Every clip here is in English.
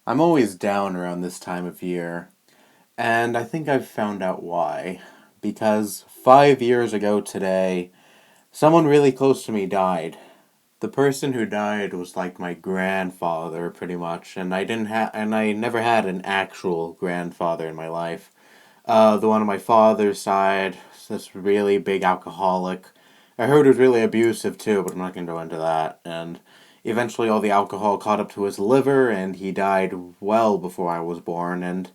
I'm always down around this time of year, and I think I've found out why. Because 5 years ago today, someone really close to me died. The person who died was like my grandfather, pretty much, and I never had an actual grandfather in my life. The one on my father's side, this really big alcoholic. I heard he was really abusive too, but I'm not going to go into that. And eventually, all the alcohol caught up to his liver, and he died well before I was born. And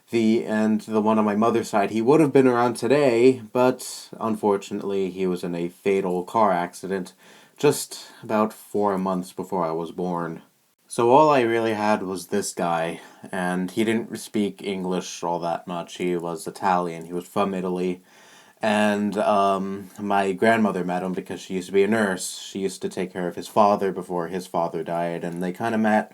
the one on my mother's side, he would have been around today, but unfortunately, he was in a fatal car accident just about 4 months before I was born. So all I really had was this guy, and he didn't speak English all that much. He was Italian. He was from Italy, and my grandmother met him because she used to be a nurse. She used to take care of his father before his father died, and they kind of met.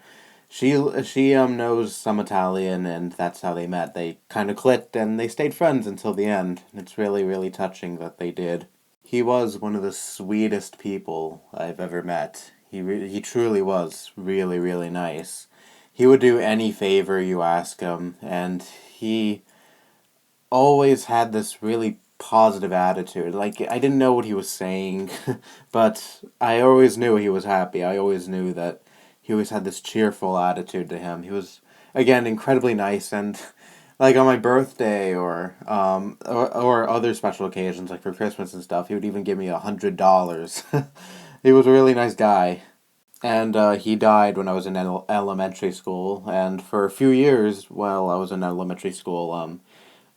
She knows some Italian, and that's how they met. They kind of clicked, and they stayed friends until the end. It's really, really touching that they did. He was one of the sweetest people I've ever met. He truly was really, really nice. He would do any favor you ask him, and he always had this really positive attitude. Like, I didn't know what he was saying, but I always knew he was happy. I always knew that he always had this cheerful attitude to him. He was, again, incredibly nice, and like on my birthday or other special occasions, like for Christmas and stuff, he would even give me $100. He was a really nice guy. And he died when I was in elementary school, and for a few years while I was in elementary school,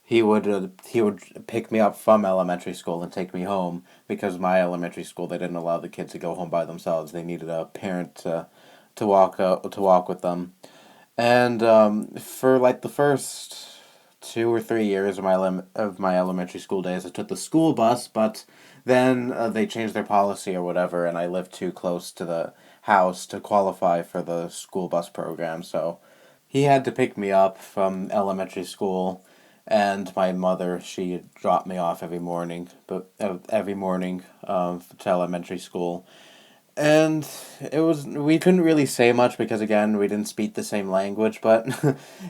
he would pick me up from elementary school and take me home because my elementary school they didn't allow the kids to go home by themselves. They needed a parent to walk with them. And for like the first 2 or 3 years of my elementary school days, I took the school bus, but then they changed their policy or whatever, and I lived too close to the house to qualify for the school bus program. So he had to pick me up from elementary school, and my mother she dropped me off every morning, but every morning to elementary school. And we couldn't really say much because again we didn't speak the same language, but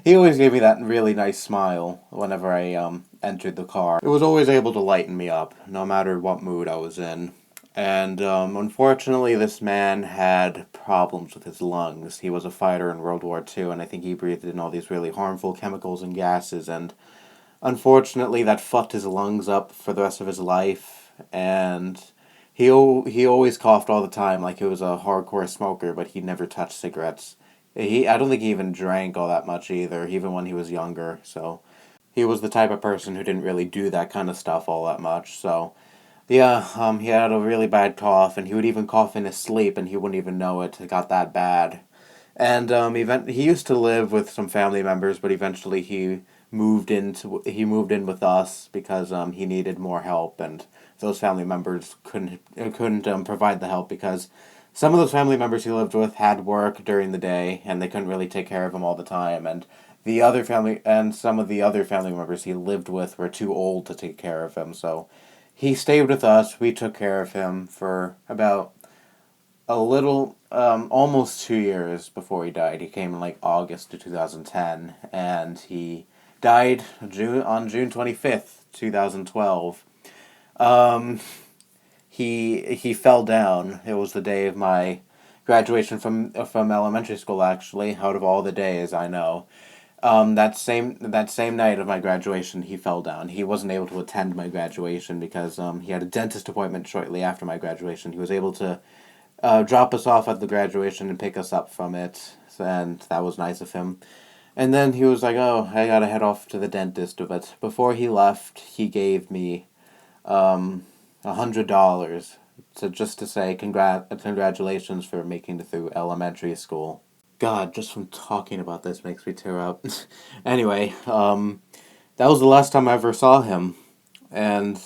he always gave me that really nice smile whenever I entered the car. It was always able to lighten me up no matter what mood I was in. And unfortunately, this man had problems with his lungs. He was a fighter in World War II, and I think he breathed in all these really harmful chemicals and gases. And unfortunately, that fucked his lungs up for the rest of his life. And he always coughed all the time, like he was a hardcore smoker, but he never touched cigarettes. I don't think he even drank all that much either, even when he was younger. So he was the type of person who didn't really do that kind of stuff all that much. So yeah, he had a really bad cough, and he would even cough in his sleep, and he wouldn't even know it. It got that bad. And he used to live with some family members, but eventually he moved in with us because he needed more help, and those family members couldn't provide the help because some of those family members he lived with had work during the day, and they couldn't really take care of him all the time, and some of the other family members he lived with were too old to take care of him, so he stayed with us. We took care of him for about almost 2 years before he died. He came in like August of 2010, and he died on June 25th, 2012. Um, he fell down. It was the day of my graduation from elementary school. Actually, out of all the days I know, that same night of my graduation, he fell down. He wasn't able to attend my graduation because he had a dentist appointment shortly after my graduation. He was able to drop us off at the graduation and pick us up from it, and that was nice of him. And then he was like, "Oh, I gotta head off to the dentist." But before he left, he gave me $100 to say congratulations for making it through elementary school. God, just from talking about this makes me tear up. Anyway, that was the last time I ever saw him, and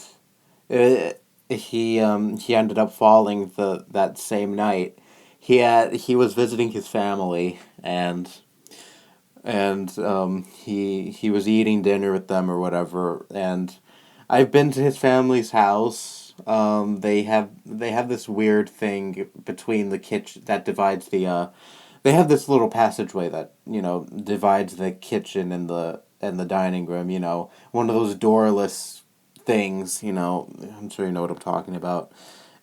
he ended up falling that same night. He was visiting his family, and he was eating dinner with them or whatever. And I've been to his family's house. They have this weird thing between the kitchen that divides they have this little passageway that, you know, divides the kitchen and the dining room, you know, one of those doorless things, you know, I'm sure you know what I'm talking about.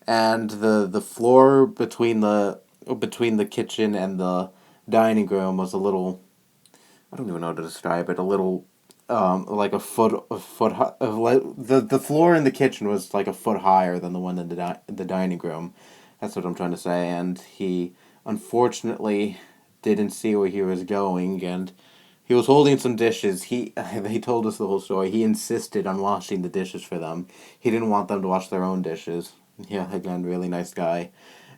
And the floor between the kitchen and the dining room was a little, I don't even know how to describe it, a little like a foot high, like the floor in the kitchen was like a foot higher than the one in the dining room. That's what I'm trying to say. And he unfortunately didn't see where he was going, and he was holding some dishes. He told us the whole story. He insisted on washing the dishes for them. He didn't want them to wash their own dishes. Yeah, again, really nice guy.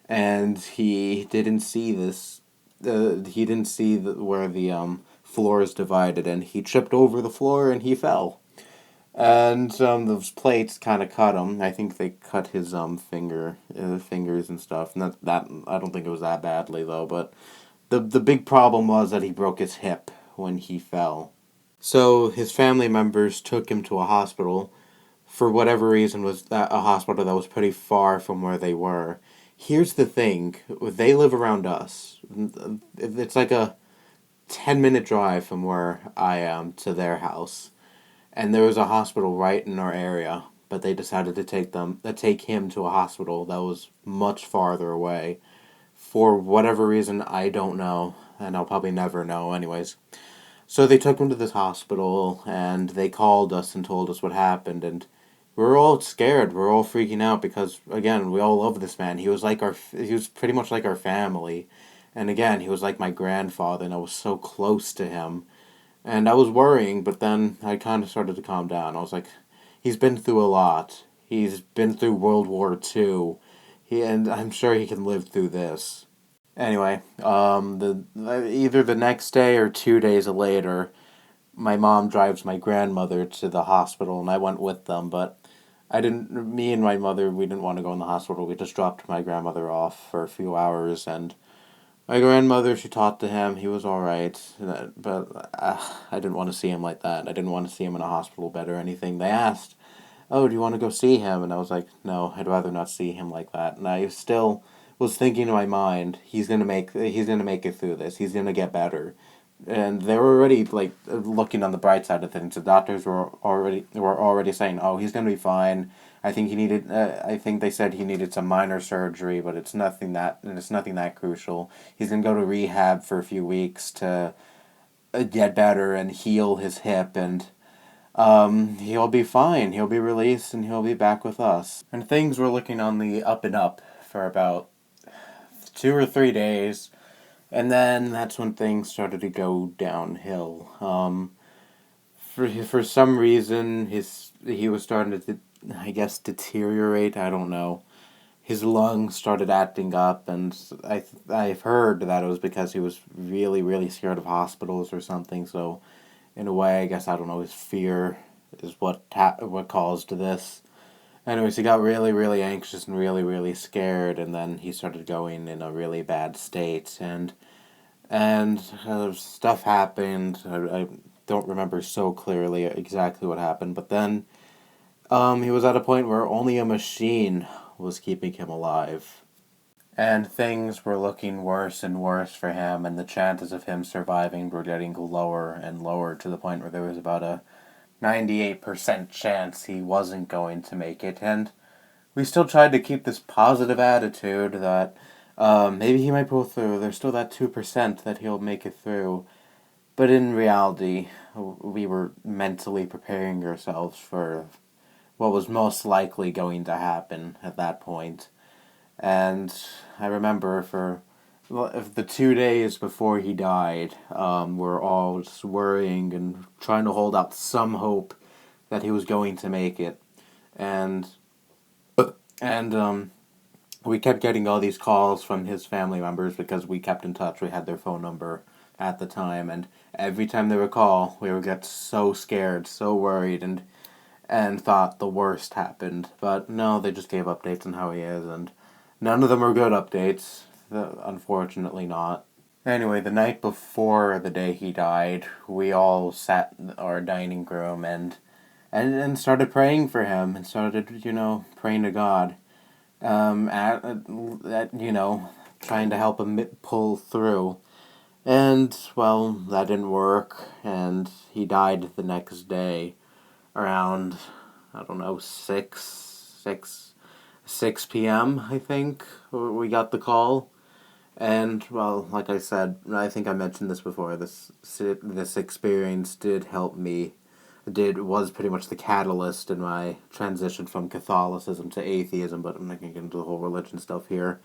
And he didn't see this. He didn't see where the floor is divided, and he tripped over the floor and he fell. And those plates kind of cut him. I think they cut his fingers and stuff. And that I don't think it was that badly though. But the big problem was that he broke his hip when he fell. So his family members took him to a hospital. For whatever reason, was that a hospital that was pretty far from where they were. Here's the thing: they live around us. It's like a 10-minute drive from where I am to their house, and there was a hospital right in our area. But they decided to take him to a hospital that was much farther away. For whatever reason, I don't know, and I'll probably never know, anyways. So they took him to this hospital, and they called us and told us what happened, and we were all scared. We were all freaking out because, again, we all love this man. He was pretty much like our family, and again, he was like my grandfather, and I was so close to him, and I was worrying. But then I kind of started to calm down. I was like, he's been through a lot. He's been through World War II. And I'm sure he can live through this. Anyway, the either the next day or 2 days later, my mom drives my grandmother to the hospital, and I went with them. But I didn't. Me and my mother, we didn't want to go in the hospital. We just dropped my grandmother off for a few hours, and my grandmother, she talked to him. He was all right, but I didn't want to see him like that. I didn't want to see him in a hospital bed or anything. They asked, "Oh, do you want to go see him?" And I was like, "No, I'd rather not see him like that." And I still was thinking in my mind, he's gonna make it through this. He's gonna get better. And they were already like looking on the bright side of things. The doctors were already saying, "Oh, he's gonna be fine." I think he needed. I think they said he needed some minor surgery, but it's nothing that crucial. He's gonna go to rehab for a few weeks to get better and heal his hip, and he'll be fine. He'll be released, and he'll be back with us. And things were looking on the up and up for about 2 or 3 days, and then that's when things started to go downhill. For some reason, he was starting to, I guess, deteriorate. I don't know. His lungs started acting up, and I've heard that it was because he was really really scared of hospitals or something. So, in a way, I guess I don't know. His fear is what caused this. Anyways, he got really really anxious and really really scared, and then he started going in a really bad state, and stuff happened. I don't remember so clearly exactly what happened, but then he was at a point where only a machine was keeping him alive. And things were looking worse and worse for him, and the chances of him surviving were getting lower and lower to the point where there was about a 98% chance he wasn't going to make it. And we still tried to keep this positive attitude that maybe he might pull through. There's still that 2% that he'll make it through. But in reality, we were mentally preparing ourselves for what was most likely going to happen at that point. And I remember for the 2 days before he died, we're all just worrying and trying to hold out some hope that he was going to make it. And and we kept getting all these calls from his family members because we kept in touch. We had their phone number at the time, and every time they would call, we would get so scared, so worried, and thought the worst happened. But no, they just gave updates on how he is, and none of them were good updates. Unfortunately, not. Anyway, the night before the day he died, we all sat in our dining room and started praying for him and started, praying to God. At trying to help him pull through. And, well, that didn't work, and he died the next day around, I don't know, 6 p.m., I think, we got the call. And, well, like I said, I think I mentioned this before, this experience did help me, was pretty much the catalyst in my transition from Catholicism to atheism, but I'm not going to get into the whole religion stuff here.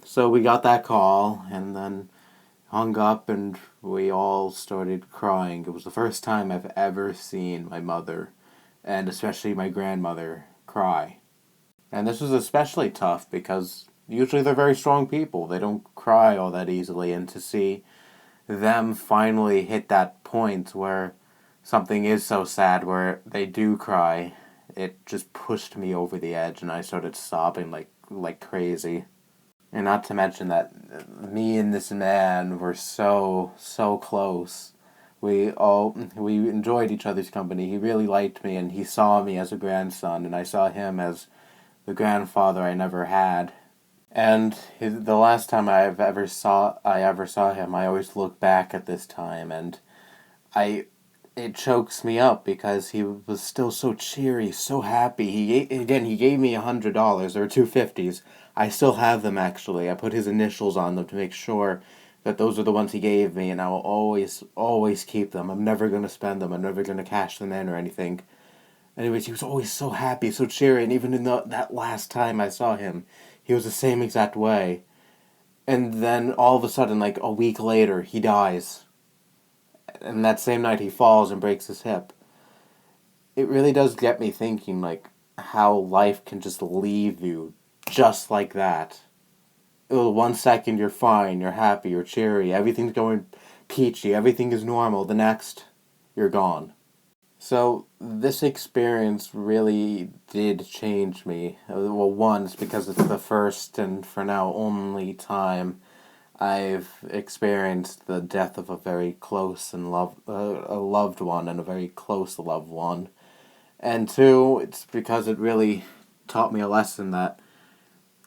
So we got that call, and then hung up, and we all started crying. It was the first time I've ever seen my mother, and especially my grandmother, cry. And this was especially tough because usually they're very strong people. They don't cry all that easily, and to see them finally hit that point where something is so sad where they do cry, it just pushed me over the edge, and I started sobbing like crazy. And not to mention that me and this man were so close. We enjoyed each other's company. He really liked me, and he saw me as a grandson, and I saw him as the grandfather I never had. And the last time I ever saw him, I always look back at this time, and I it chokes me up because he was still so cheery, so happy. He gave me $100 or $250s. I still have them actually. I put his initials on them to make sure that those are the ones he gave me, and I will always keep them. I'm never gonna spend them. I'm never gonna cash them in or anything. Anyways, he was always so happy, so cheery, and even in that last time I saw him, he was the same exact way. And then all of a sudden, like a week later, he dies. And that same night, he falls and breaks his hip. It really does get me thinking, like, how life can just leave you just like that. 1 second you're fine, you're happy, you're cheery, everything's going peachy, everything is normal. The next, you're gone. So this experience really did change me. Well, once because it's the first and for now only time I've experienced the death of a very close and a loved one and a very close loved one. And two, it's because it really taught me a lesson that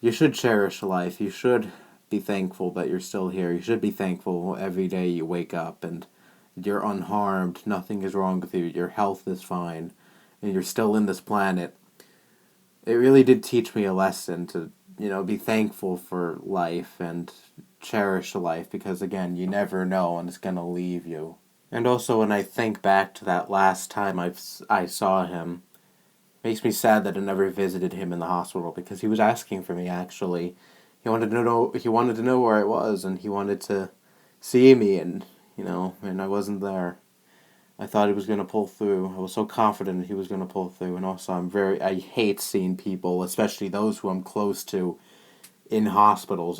you should cherish life. You should be thankful that you're still here. You should be thankful every day you wake up and you're unharmed. Nothing is wrong with you. Your health is fine. And you're still in this planet. It really did teach me a lesson to, be thankful for life and cherish life because, again, you never know when it's going to leave you. And also, when I think back to that last time I saw him, makes me sad that I never visited him in the hospital because he was asking for me actually. He wanted to know where I was and he wanted to see me and I wasn't there. I thought he was going to pull through. I was so confident he was going to pull through, and also I hate seeing people, especially those who I'm close to, in hospitals.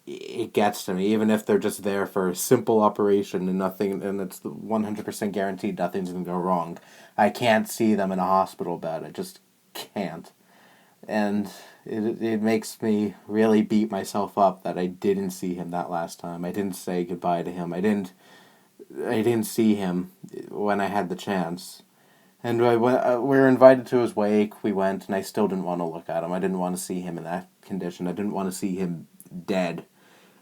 It gets to me, even if they're just there for a simple operation and nothing, and it's 100% guaranteed nothing's going to go wrong. I can't see them in a hospital bed. I just can't. And it makes me really beat myself up that I didn't see him that last time. I didn't say goodbye to him. I didn't see him when I had the chance. And we were invited to his wake. We went, and I still didn't want to look at him. I didn't want to see him in that condition. I didn't want to see him dead.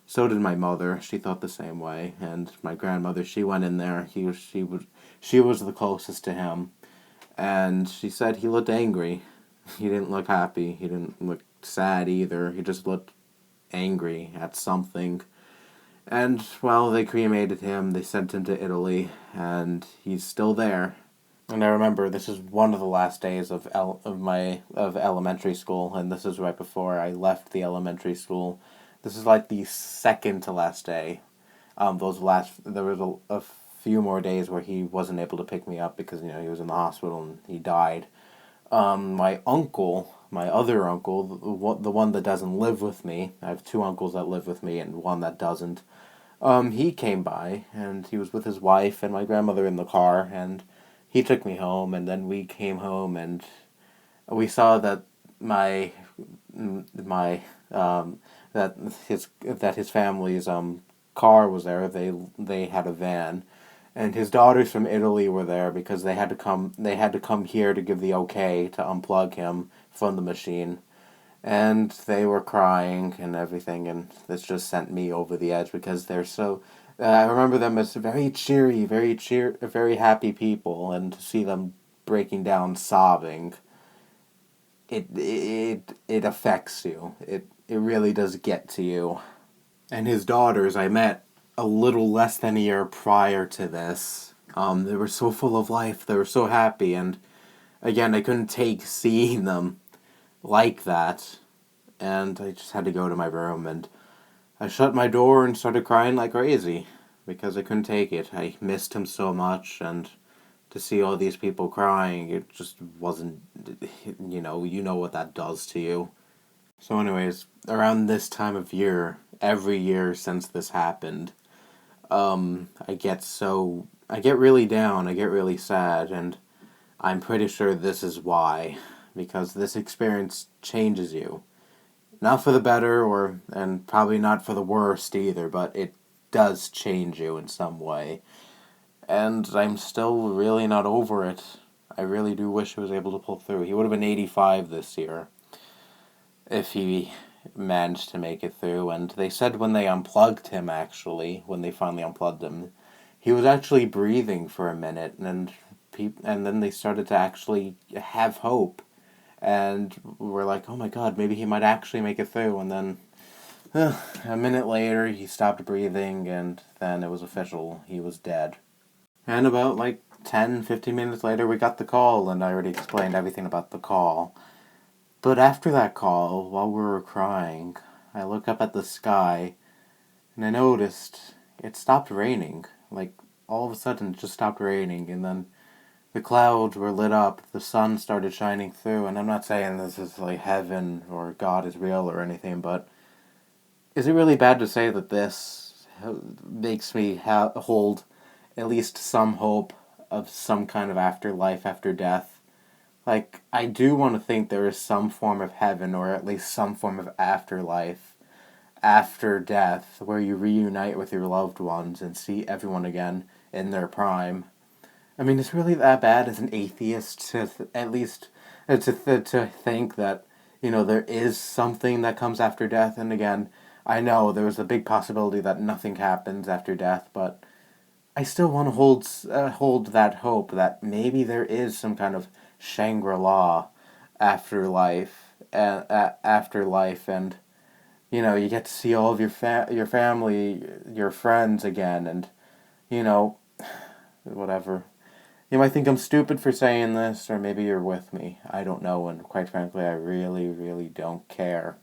So did my mother. She thought the same way. And my grandmother, she went in there. She was the closest to him. And she said he looked angry. He didn't look happy. He didn't look sad either. He just looked angry at something. And, well, they cremated him, they sent him to Italy, and he's still there. And I remember this is one of the last days of elementary school, and this is right before I left the elementary school. This is like the second to last day. There was a few more days where he wasn't able to pick me up because he was in the hospital and he died. My other uncle, the one that doesn't live with me. I have two uncles that live with me and one that doesn't. He came by, and he was with his wife and my grandmother in the car, and he took me home, and then we came home, and we saw that my that his family's car was there. They had a van, and his daughters from Italy were there because they had to come here to give the okay to unplug him from the machine. And they were crying and everything, and this just sent me over the edge because they're so. I remember them as very cheery, very happy people, and to see them breaking down, sobbing, it affects you. It really does get to you. And his daughters, I met a little less than a year prior to this. They were so full of life. They were so happy, and again, I couldn't take seeing them like that. And I just had to go to my room, and I shut my door and started crying like crazy because I couldn't take it. I missed him so much, and to see all these people crying, it just wasn't, you know what that does to you. So anyways, around this time of year, every year since this happened, I get really down, I get really sad, and I'm pretty sure this is why, because this experience changes you. Not for the better, and probably not for the worst either, but it does change you in some way. And I'm still really not over it. I really do wish he was able to pull through. He would have been 85 this year if he managed to make it through. And they said when they unplugged him, actually, when they finally unplugged him, he was actually breathing for a minute, and then they started to actually have hope. And we're like, oh my god, maybe he might actually make it through. And then a minute later, he stopped breathing, and then it was official. He was dead. And about like 10, 15 minutes later, we got the call, and I already explained everything about the call. But after that call, while we were crying, I looked up at the sky, and I noticed it stopped raining. Like, all of a sudden, it just stopped raining, and then the clouds were lit up, the sun started shining through, and I'm not saying this is like heaven or God is real or anything, but is it really bad to say that this makes me hold at least some hope of some kind of afterlife after death? Like, I do want to think there is some form of heaven or at least some form of afterlife after death where you reunite with your loved ones and see everyone again in their prime. I mean, it's really that bad as an atheist to at least to think that there is something that comes after death. And again, I know there is a big possibility that nothing happens after death, but I still want to hold that hope that maybe there is some kind of Shangri-La afterlife, and you get to see all of your family, your friends again, and you know whatever. You might think I'm stupid for saying this, or maybe you're with me. I don't know, and quite frankly, I really, really don't care.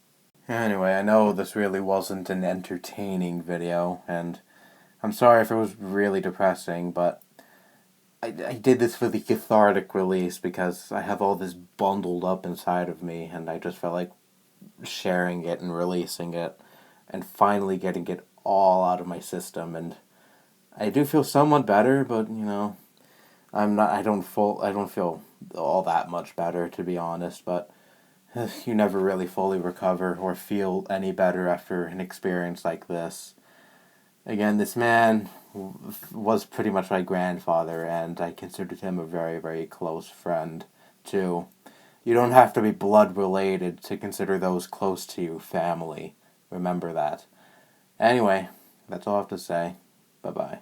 Anyway, I know this really wasn't an entertaining video, and I'm sorry if it was really depressing, but I did this for the cathartic release because I have all this bundled up inside of me, and I just felt like sharing it and releasing it, and finally getting it all out of my system, and I do feel somewhat better, but I'm not. I don't feel all that much better, to be honest. But you never really fully recover or feel any better after an experience like this. Again, this man was pretty much my grandfather, and I considered him a very, very close friend too. You don't have to be blood related to consider those close to you family. Remember that. Anyway, that's all I have to say. Bye bye.